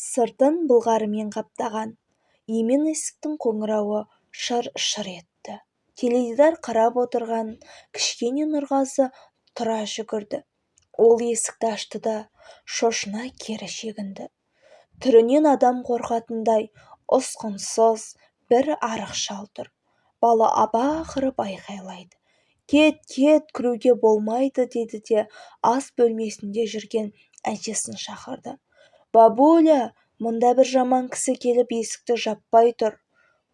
Сыртын былғарымен қаптаған емен есіктің қоңырауы шыр-шыр етті. Теледидар қарап отырған кішкене Нұрғазы тұра жүгірді. Ол есікті ашты да шошына кері шегінді. Түрінен адам қорқатындай ұсқынсыз бір арық шал тұр. Бала абақырып айқайлайды. Кет, кіруге болмайды, деді де ас бөлмесінде жүрген әжесін шақырды. Бабуля, мұнда бір жаман кісі келіп есікті жаппай тұр.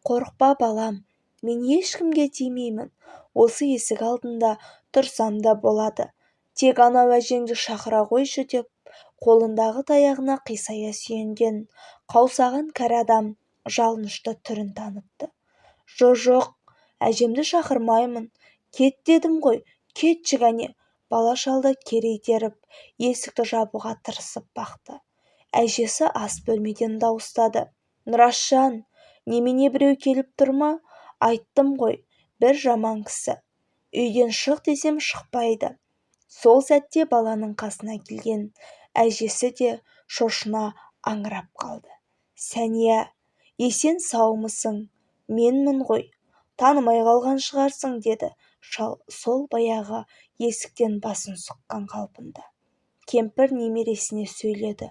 Қорықпа балам, мен ешкімге тимеймін. Осы есік алдында тұрсам да болады. Тек анау әжеңді шақыра қойшы, деп қолындағы таяғына қисая сүйенген қаусаған кәрі адам жалынышты түрін танытты. Жоқ, әжемді шақырмаймын. Кет дедім ғой, кетші кәне. Бала шалды кері итеріп, есікті жабуға тырысып бақты. Әжесі ас бөлмеден дауыстады. Нұрашжан, немене біреу келіп тұр ма? Айттым ғой, бір жаман кісі. Үйден шық десем шықпайды. Сол сәтте баланың қасына келген әжесі де шошына аңырап қалды. Сәния, есен саумысың? Менмін ғой, танымай қалған шығарсың, деді шал сол баяғы есіктен басын сұққан қалпында. Кемпір немересіне сөйледі.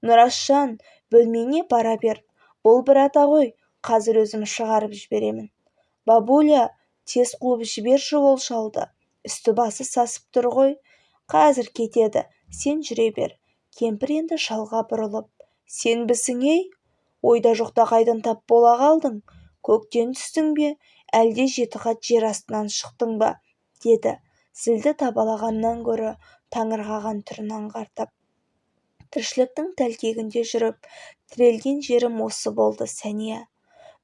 Нұрашжан, бөлмеңе бара бер. Бұл бір ата ғой, қазір өзім шығарып жіберемін. Бабуля, тез қуып жіберші ол шалды. Үсті-басы сасып тұр ғой. Қазір кетеді, сен жүре бер. Кемпір енді шалға бұрылып. Сенбісің ей? Ойда жоқта қайдан тап бола қалдың? Көктен түстің бе, әлде 7 қат жер астынан шықтың ба? Деді, зілді табалағаннан гөрі таңырқаған түрін аңғартып. Тіршіліктің тәлкегінде жүріп, тірелген жерім осы болды, Сәния.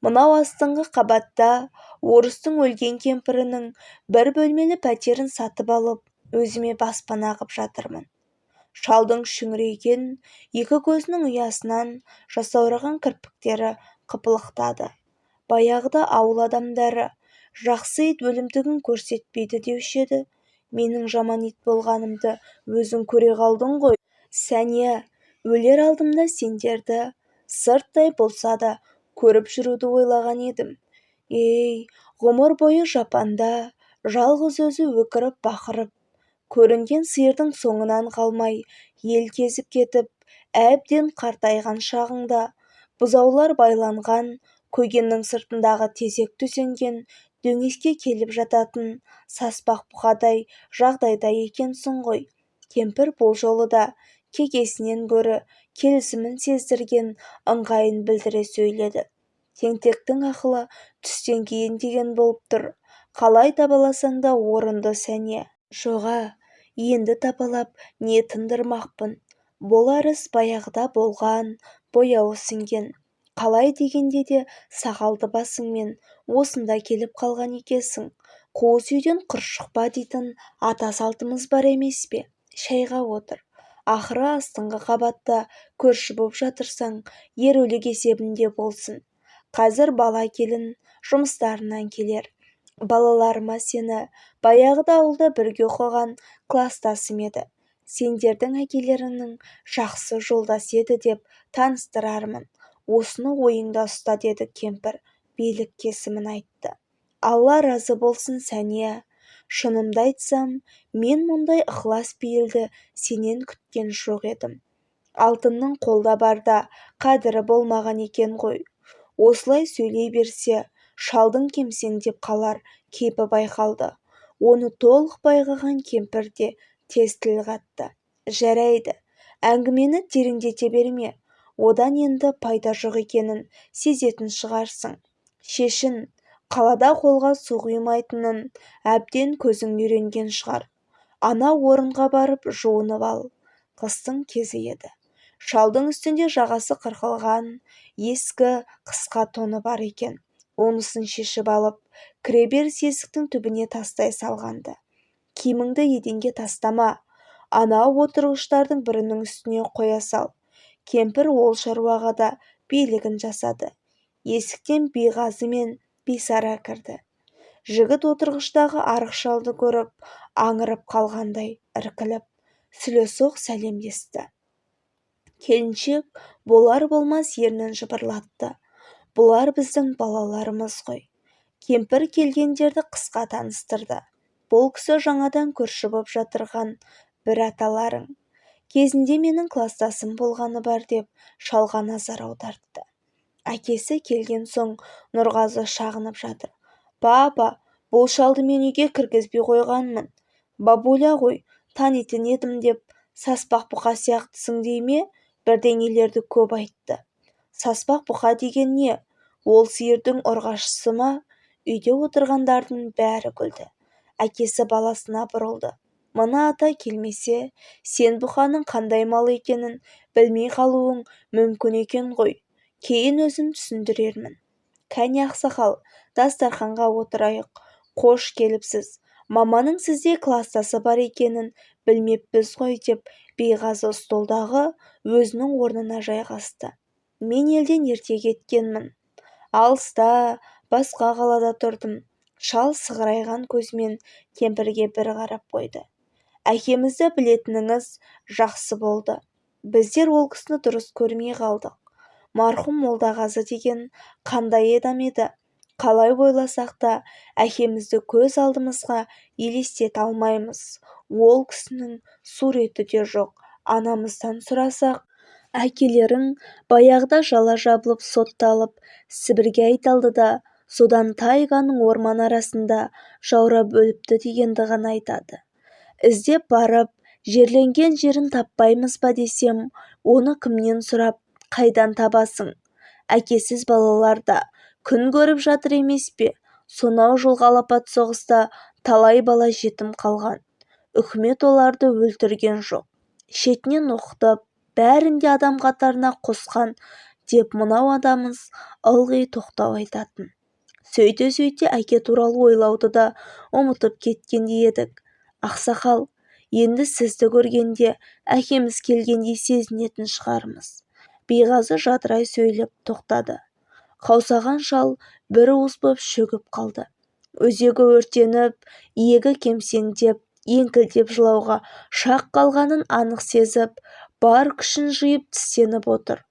Мынау астыңғы қабатта орыстың өлген кемпірінің бір бөлмелі пәтерін сатып алып, өзіме баспана қып жатырмын. Шалдың шүңірейген екі көзінің ұясынан жасаураған кірпіктері қыпылықтады. Баяғыда ауыл адамдары жақсы ит өлімтігін көрсетпейді деуші еді. Менің жаман ит болғанымды өзің көре қалдың ғой. Сәния, өлер алдымда сендерді сырттай болса да көріп жүруді ойлаған едім. Ей, ғұмыр бойы жапанда жалғыз өзі өкіріп бақырып, көрінген сиырдың соңынан қалмай ел кезіп кетіп, әбден қартайған шағыңда бұзаулар байланған көгеннің сыртындағы тезек төсенген дөңеске келіп жататын саспақ бұқадай жағдайда екенсің ғой. Кемпір бұл жолы да кекесінен гөрі келісімін сездірген ыңғайын білдіре сөйледі. Тентектің ақылы түстен кейін деген болып тұр. Қалай табаласаң да орынды, Сәния. Жоға, енді табалап не тындырмақпын. Болар іс баяғыда болған, бояуы сіңген. Қалай дегенде де сақалды басыңмен осында келіп қалған екесің. Қуыс үйден құр шықпа дейтін ата салтымыз бар емес пе? Шайға отыр. Ақыры астыңғы қабатта көрші боп жатырсаң, ерөлік есебінде болсын. Қазір бала келін жұмыстарынан келер. Балаларыма сені баяғыда ауылда бірге оқыған кластасым еді. Сендердің әкелеріңнің жақсы жолдас еді деп таныстырармын. Осыны ойыңда ұста, деді кемпір билік кесімін айтты. Алла разы болсын, Сәния. Шынымды айтсам, мен мұндай ықылас пейілді сенен күткен жоқ едім. Алтынның қолда барда қадірі болмаған екен ғой. Осылай сөйлей берсе, шалдың кемсеңдеп қалар кейпі байқалды. Оны толық байқаған кемпір де тез тіл қатты. Жарайды, әңгімені тереңдете берме. Одан енді пайда жоқ екенін сезетін шығарсың. Шешін, қалада қолға су құймайтынын әбден көзің үйренген шығар. Ана орынға барып жуынып ал. Қыстың кезі еді. Шалдың үстінде жағасы қырқылған ескі қысқа тоны бар екен. Онысын шешіп алып, кіреберіс есіктің түбіне тастай салғанды. Киіміңді еденге тастама. Анау отырғыштардың бірінің үстіне қоя сал. Кемпір ол шаруаға да билігін жасады. Есіктен Биғазы мен Бисара кірді. Жігіт отырғыштағы арық шалды көріп, аңырып қалғандай іркіліп, сүлесоқ сәлемдесті. Келіншек болар-болмас ернін жыбырлатты. Бұлар біздің балаларымыз ғой. Кемпір келгендерді қысқа таныстырды. Бұл кісі жаңадан көрші боп жатырған бір аталарың. Кезінде менің кластасым болғаны бар деп шалға назар аудартты. Әкесі келген соң Нұрғазы шағынып жатыр. Папа, бұл шалды мен үйге кіргізбей қойғанмын. Бабуля ғой, танитын едім деп, саспақ бұқа сияқтысың дей ме? Бірдеңелерді көп айтты. Саспақ бұқа деген не? Ол сиырдың ұрғашысы ма? Үйде отырғандардың бәрі күлді. Әкесі баласына бұрылды. Мына ата келмесе, сен бұқаның қандай мал екенін білмей қалуың мүмкін екен ғой. Кейін өзім түсіндірермін. Кәне ақсақал, дастарханға отырайық. Қош келіпсіз. Маманың сізде кластасы бар екенін білмеппіз ғой деп Бейғазы столдағы өзінің орнына жайғасты. Мен елден ерте кеткенмін. Алыста, басқа қалада тұрдым. Шал сығырайған көзімен кемпірге бір қарап қойды. Әкемізді білетініңіз жақсы болды. Біздер ол кісіні дұрыс көрмей қалдық. Марқұм Молдағазы деген қандай адам еді. Қалай ойласақ та әкемізді көз алдымызға елестете алмаймыз. Ол кісінің суреті де жоқ. Анамыздан сұрасақ, әкелерің баяғыда жала жабылып сотталып Сібірге айдалды да, содан тайганың орман арасында жаурап өліпті дегенді ғана айтады. Іздеп барып, жерленген жерін таппаймыз ба десем, оны кімнен сұрап, қайдан табасың? Әкесіз балалар да күн көріп жатыр емес пе? Сонау жылғы алапат соғыста талай бала жетім қалған. Үкімет оларды өлтірген жоқ. Шетінен оқытып, бәрін де адам қатарына қосқан деп мынау адамыз ылғи тоқтау айтатын. Сөйте-сөйте әке туралы ойлауды да ұмытып кеткендей едік. Ақсақал, енді сізді көргенде әкеміз келгендей сезінетін шығармыз. Бейғазы жадырай сөйлеп тоқтады. Қаусаған шал бір уыс боп шөгіп қалды. Өзегі өртеніп, иегі кемсеңдеп, еңкілдеп жылауға шақ қалғанын анық сезіп, бар күшін жиып тістеніп отыр.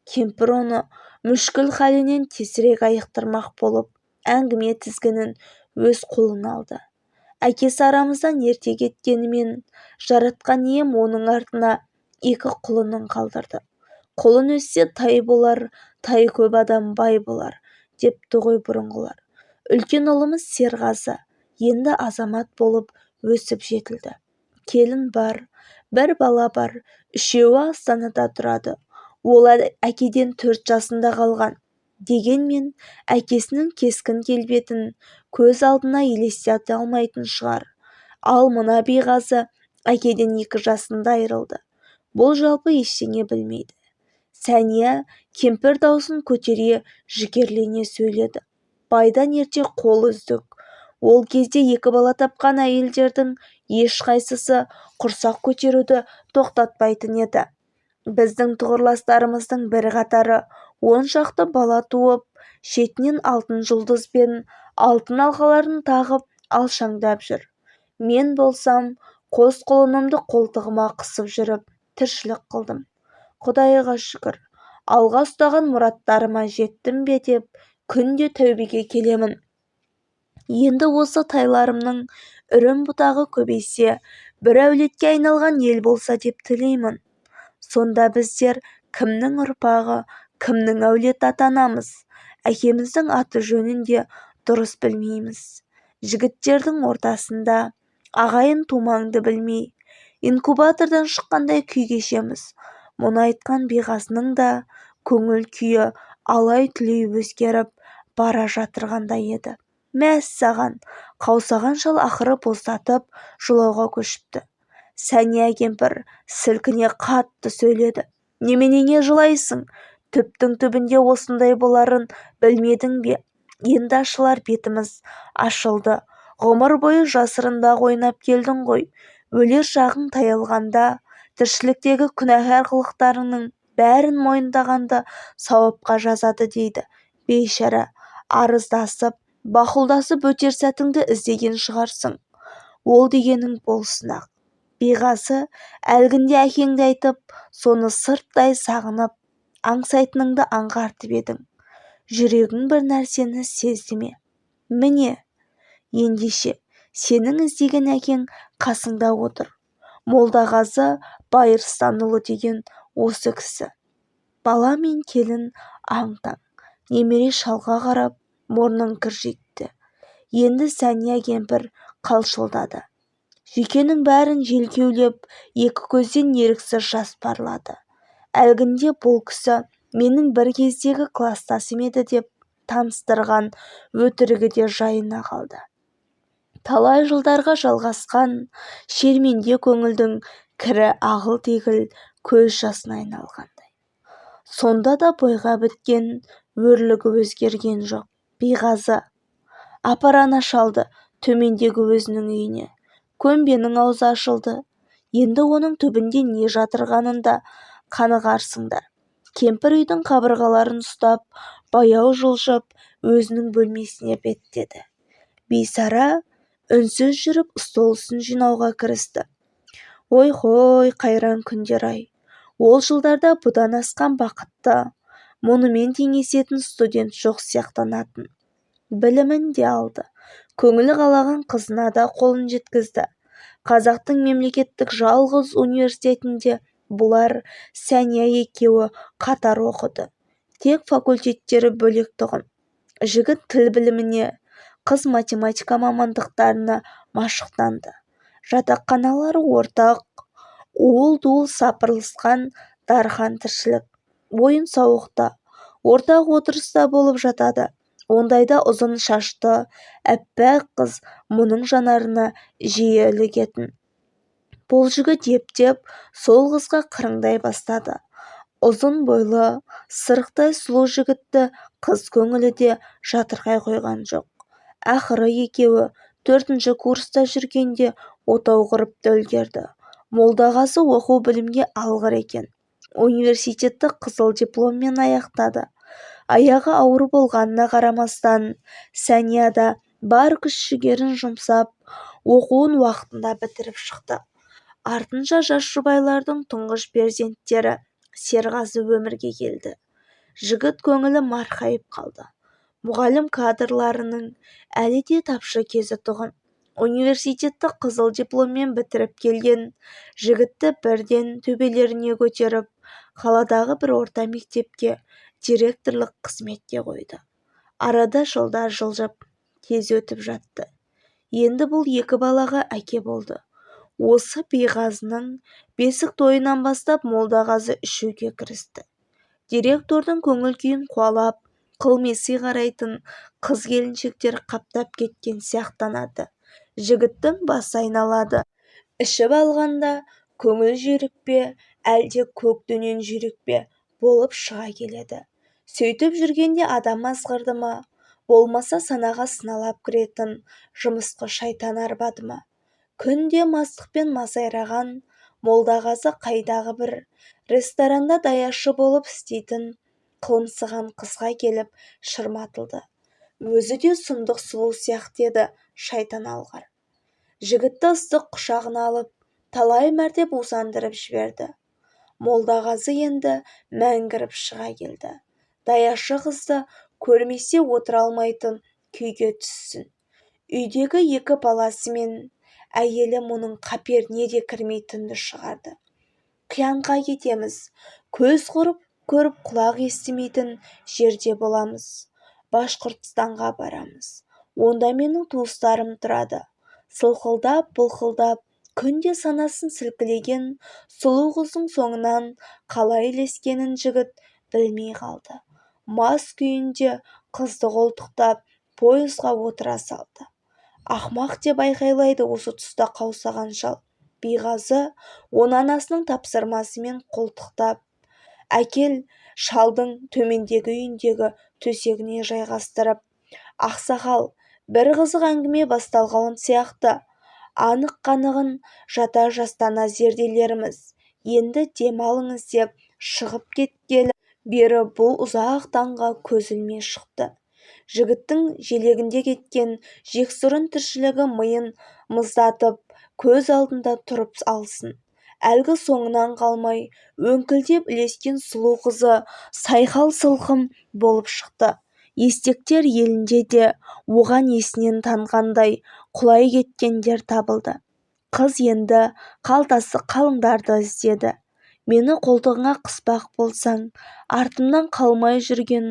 Кемпір оны мүшкіл халінен тезірек айықтырмақ болып, әңгіме тізгінін өз қолына алды. Әкесі арамыздан ерте кеткенімен, жаратқан ием оның артына екі құлынын қалдырды. Құлын өссе тай болар, тай көп адам бай болар, депті ғой бұрынғылар. Үлкен ұлымыз Серғазы енді азамат болып өсіп жетілді. Келін бар, бір бала бар, үшеуі Астанада тұрады. Ол әкеден 4 жасында қалған. Дегенмен әкесінің кескін келбетін көз алдына елестете алмайтын шығар. Ал мына Бейғазы әкеден 2 жасында айырылды. Бұл жалпы ештеңе білмейді. Сәния кемпір даусын көтере жігерлене сөйледі. Байдан ерте қол үздік. Ол кезде 2 бала тапқан әйелдердің ешқайсысы құрсақ көтеруді тоқтатпайтын еді. Біздің тұғырластарымыздың бір қатары 10 шақты бала туып, шетінен алтын жұлдыз бен алтын алқаларын тағып алшаңдап жүр. Мен болсам, қос құлынымды қолтығыма қысып жүріп, тіршілік қылдым. Құдайға шүкір, алға ұстаған мұраттарыма жеттім бе деп, күнде тәубеге келемін. Енді осы тайларымның үрім бұтағы көбейсе, бір әулетке айналған ел болса деп тілеймін. Сонда біздер кімнің ұрпағы, кімнің әулет атанамыз? Әкеміздің аты жөнін де дұрыс білмейміз. Жігіттердің ортасында ағайын тумаңды білмей, инкубатордан шыққандай күй кешеміз. Мұны айтқан Бейғазының да көңіл күйі алай-түлей өзгеріп бара жатырғандай еді. Мәссаған, қаусаған шал ақыры боздатып жылауға көшіпті. Сәния кемпір сілкіне қатты сөйледі. Неменеңе жылайсың? Түптің түбінде осындай боларын білмедің бе? Енді ашылар бетіміз ашылды. Ғұмыр бойы жасырында ойнап келдің ғой. Өлер шағың таялғанда, тіршіліктегі күнәһар қылықтарының бәрін мойындағанды сауапқа жазады дейді. Бейшара, арыздасып, бақұлдасып өтер сәтіңді іздеген шығарсың. Ол дегенің болсын ақ. биғазы, әлгінде әкеңді айтып, соны сырттай сағынып, аңсайтыныңды аңғартып едің. Жүрегің бір нәрсені сезді ме? Міне, ендеше сенің іздеген әкең қасыңда отыр. Молдағазы Байырстанұлы деген осы кісі. Бала мен келін аң-таң, немере шалға қарап мұрнын кіржитті. Енді Сәния кемпір қалшылдады. Жүйкенің бәрін жел кеулеп, екі көзден еріксіз жас парлады. Әлгінде бұл кісі менің бір кездегі кластасым еді деп таныстырған өтірігі де жайына қалды. Талай жылдарға жалғасқан шерменде көңілдің кірі ағыл-тегіл көз жасына айналғандай. Сонда да бойға біткен өрлігі өзгерген жоқ. Биғазы, апар ана шалды төмендегі өзінің үйіне. Көмбенің аузы ашылды. Енді оның түбінде не жатырғанында қанығарсыңдар. Кемпір үйдің қабырғаларын ұстап, баяу жылжып, өзінің бөлмесіне беттеді. Бейсара үнсіз жүріп стол үстін жинауға кірісті. Ой-хой, қайран күндер-ай. Ол жылдарда бұдан асқан бақытты, мұнымен теңесетін студент жоқ сияқтанатын. Білімін де алды. Көңілі қалаған қызына да қолын жеткізді. Қазақтың мемлекеттік жалғыз университетінде бұлар Сәния екеуі қатар оқыды. Тек факультеттері бөлек тұғын. Жігіт тіл біліміне, қыз математика мамандықтарына машықтанды. Жатақханалары ортақ, уыл-дуыл сапырылысқан дархан тіршілік. Ойын-сауықта, ортақ отырыста болып жатады. Ондайда ұзын шашты, әппақ қыз мұның жанарына жиі ілігетін. Бұл жігіт ептеп сол қызға қырыңдай бастады. Ұзын бойлы, сырықтай сұлу жігітті қыз көңілі де жатырқай қойған жоқ. Ақыры екеуі 4-ші курста жүргенде отау құрып та үлгерді. Молдағазы оқу білімге алғыр екен. Университетті қызыл дипломмен аяқтады. Аяғы ауыр болғанына қарамастан, Сәнияда бар күш-жігерін жұмсап, оқуын уақытында бітіріп шықты. Артынша жас жұбайлардың тұңғыш перзенттері Серғазы өмірге келді. Жігіт көңілі марқайып қалды. Мұғалім кадрларының әлі де тапшы кезі тұғын. Университетті қызыл дипломмен бітіріп келген жігітті бірден төбелеріне көтеріп, қаладағы бір орта мектепке директорлық қызметке қойды. Арада жылдар жылжып, тез өтіп жатты. Енді бұл екі балаға әке болды. Осы биғазының бесік тойынан бастап Молдағазы ішуге кірісті. Директордың көңіл күйін қуалап, қылмеси қарайтын қыз-келіншектер қаптап кеткен сияқтанады. Жігіттің басы айналады. Ішіп алғанда көңіл жүйрік пе, әлде көк дөнен жүйрік пе болып шыға келеді. Сөйтіп жүргенде адам азғырды ма, болмаса санаға сыналап кіретін жымысқы шайтан арбады ма. Күнде мастықпен масайраған Молдағазы қайдағы бір ресторанда даяшы болып істейтін қылымсыған қызға келіп шырматылды. Өзі де сұмдық сұлу сияқты еді, шайтан алғыр. Жігітті ыстық құшағына алып, талай мәрте бусандырып жіберді. Молдағазы енді мәңгіріп шыға келді. Даяшы қызды көрмесе отыра алмайтын күйге түссін. Үйдегі екі баласы мен әйелі мұның қаперіне де кірмейтінді шығарды. Қиянға кетеміз, көз құрып көріп құлақ естімейтін жерде боламыз. Башқұртстанға барамыз. Онда менің туыстарым тұрады. Сылқылдап, бұлқылдап, күнде санасын сілкілеген сұлу қыздың соңынан қалай ілескенін жігіт білмей қалды. Мас күйінде қызды қолтықтап пойызға отыра салды. Ақмақ деп айқайлайды осы тұста қаусаған шал. Биғазы оны анасының тапсырмасымен қолтықтап әкел шалдың төмендегі үйіндегі төсегіне жайғастырып, ақсақал, бір қызық әңгіме басталған сияқты. Анық-қанығын жата жастана зерделеріміз. Енді дем алыңыз деп шығып кеткелі бері бұл ұзақ таңға көз ілмей шықты. Жігіттің желегінде кеткен жексұрын тіршілігі миын мұздатып, көз алдында тұрып алсын. Әлгі соңынан қалмай өңкілдеп ілескен сұлу қызы сайқал-сылқым болып шықты. Естектер елінде де оған есінен танғандай құлай кеткендер табылды. Қыз енді қалтасы қалыңдарды іздеді. Мені қолтығыңа қыспақ болсаң, артымнан қалмай жүрген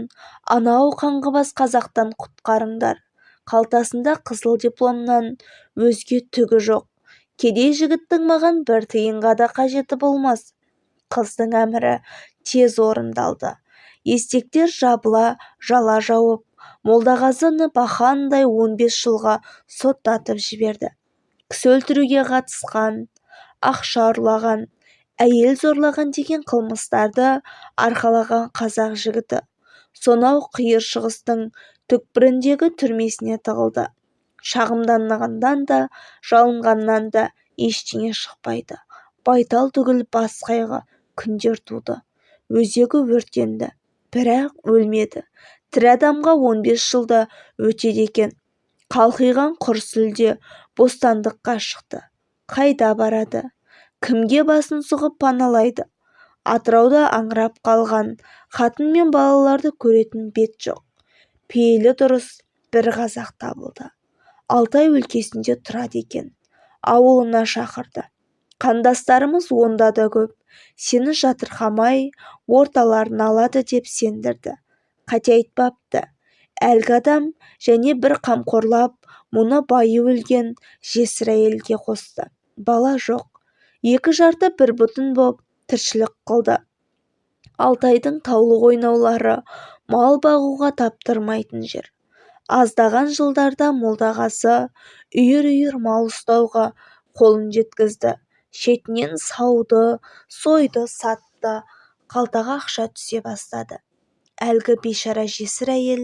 анау қаңғыбас қазақтан құтқарыңдар. Қалтасында қызыл дипломнан өзге түгі жоқ. Кедей жігіттің маған бір тиынға да қажеті болмас. Қыздың әмірі тез орындалды. Естектер жабыла жала жауып, Молдағазыны бақандай 15 жылға соттатып жіберді. Кісі өлтіруге қатысқан, ақша ұрлаған, әйел зорлаған деген қылмыстарды арқалаған қазақ жігіті сонау қиыр шығыстың түкпіріндегі түрмесіне тығылды. Шағымданғаннан да, жалынғаннан да ештеңе шықпайды. Байтал түгіл бас қайғы күндер туды. Өзегі өртенді, бірақ өлмеді. Тірі адамға 15 жылда өтеді екен. Қалқиған құр сүлде бостандыққа шықты. Қайда барады? Кімге басын сұғып паналайды? Атырауда аңырап қалған қатын мен балаларды көретін бет жоқ. Пейілі дұрыс бір қазақ табылды. Алтай өлкесінде тұрады екен. Ауылына шақырды. Қандастарымыз онда да көп. Сені жатырқамай орталарын алады деп сендірді. Қате айтпапты. Әлгі адам және бір қамқорлап, мұны байы өлген жесір әйелге қосты. Бала жоқ. 2 жарты бір бүтін боп тіршілік қылды. Алтайдың таулы қойнаулары мал бағуға таптырмайтын жер. Аздаған жылдарда Молдағазы үйір-үйір мал ұстауға қолын жеткізді. Шетінен сауды, сойды, сатты, қалтаға ақша түсе бастады. Әлгі бейшара жесір әйел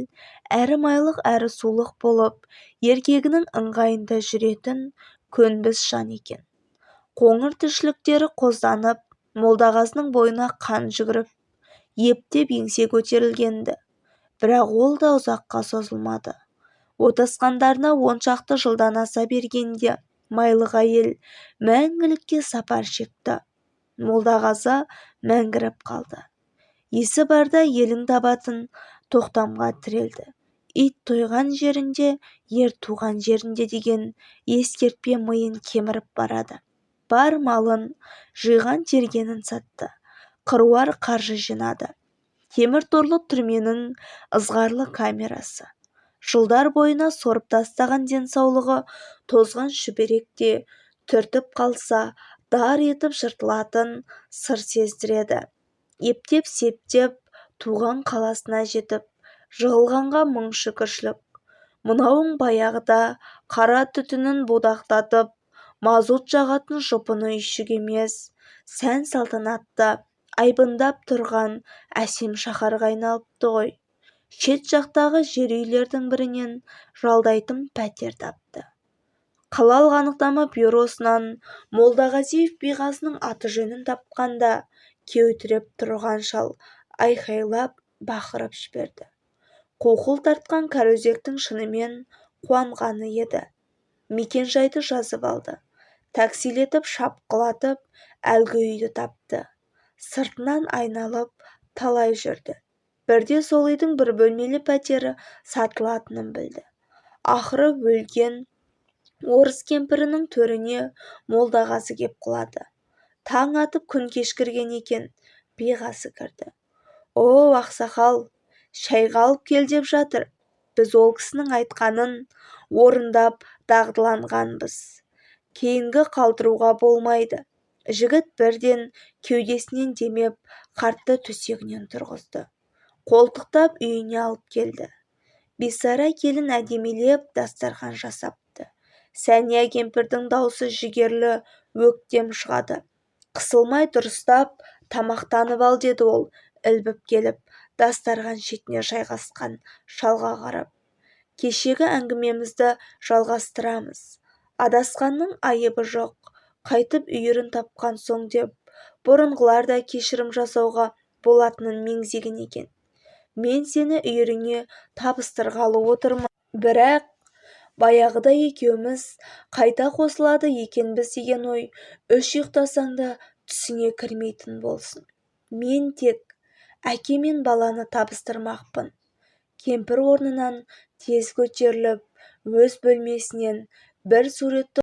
әрі майлық әрі сулық болып, еркегінің ыңғайында жүретін көнбіс жан екен. Қоңыр тіршіліктері қозданып, Молдағазының бойына қан жүгіріп, ептеп еңсе көтерілгенді. Бірақ ол да ұзаққа созылмады. Отасқандарына 10 шақты жылдан аса бергенде майлық әйел мәңгілікке сапар шекті. Молдағазы мәңгіріп қалды. Есі барда елің табатын тоқтамға тірелді. Ит тойған жерінде, ер туған жерінде деген ескертпе миын кеміріп барады. Бар малын, жиған тергенін сатты. Қыруар қаржы жинады. Темір торлы түрменің ызғарлы камерасы. Жылдар бойына сорып тастаған денсаулығы тозған шүберекте түртіп қалса, дар етіп жыртылатын сыр сездіреді. Ептеп-септеп туған қаласына жетіп, жығылғанға мың шүкіршілік. Мынауың баяғыда қара түтінін будақтатып, мазут жағатын жұпыны үйшік емес, сән салтанатты айбындап тұрған әсем шаһарға айналыпты ғой. Шет жақтағы жер үйлердің бірінен жалдайтын пәтер тапты. Қалалық анықтама бюросынан Молдағазиев биғазының аты жөнін тапқанда, кеутіреп тұрған шал айқайлап бақырып жіберді. Қоқыл тартқан Қараөзектің шынымен қуанғаны еді. Мекен-жайды жазып алды. Таксилетіп шапқылатып әлгі үйді тапты. Сыртынан айналып талай жүрді. Бірде сол үйдің бір бөлмелі пәтері сатылатынын білді. Ақыры өлген орыс кемпірінің төріне Молдағазы кеп құлады. Таң атып күн кешкірген екен, биғазы кірді. О, ақсақал, шайға алып кел деп жатыр. Біз ол кісінің айтқанын орындап дағдыланғанбыз. Кейінгі қалдыруға болмайды. Жігіт бірден кеудесінен демеп, қартты төсегінен тұрғызды. Қолтықтап үйіне алып келді. Бисара келін әдемелеп дастархан жасапты. Сәния кемпірдің даусы жігерлі өктем шығады. Қысылмай дұрыстап тамақтанып ал, деді ол, ілбіп келіп, дастархан шетіне жайғасқан шалға қарап. Кешегі әңгімемізді жалғастырамыз. Адасқанның айыбы жоқ. Қайтып үйірін тапқан соң деп, бұрынғылар да кешірім жасауға болатынын меңзеген екен. Мен сені үйіріңе табыстырғалы отырмын. Бірақ баяғыда екеуміз қайта қосылады екенбіз деген ой үш ұйықтасаң да түсіңе кірмейтін болсын. Мен тек әке мен баланы табыстырмақпын. Кемпір орнынан тез көтеріліп өз бөлмесінен бір суретті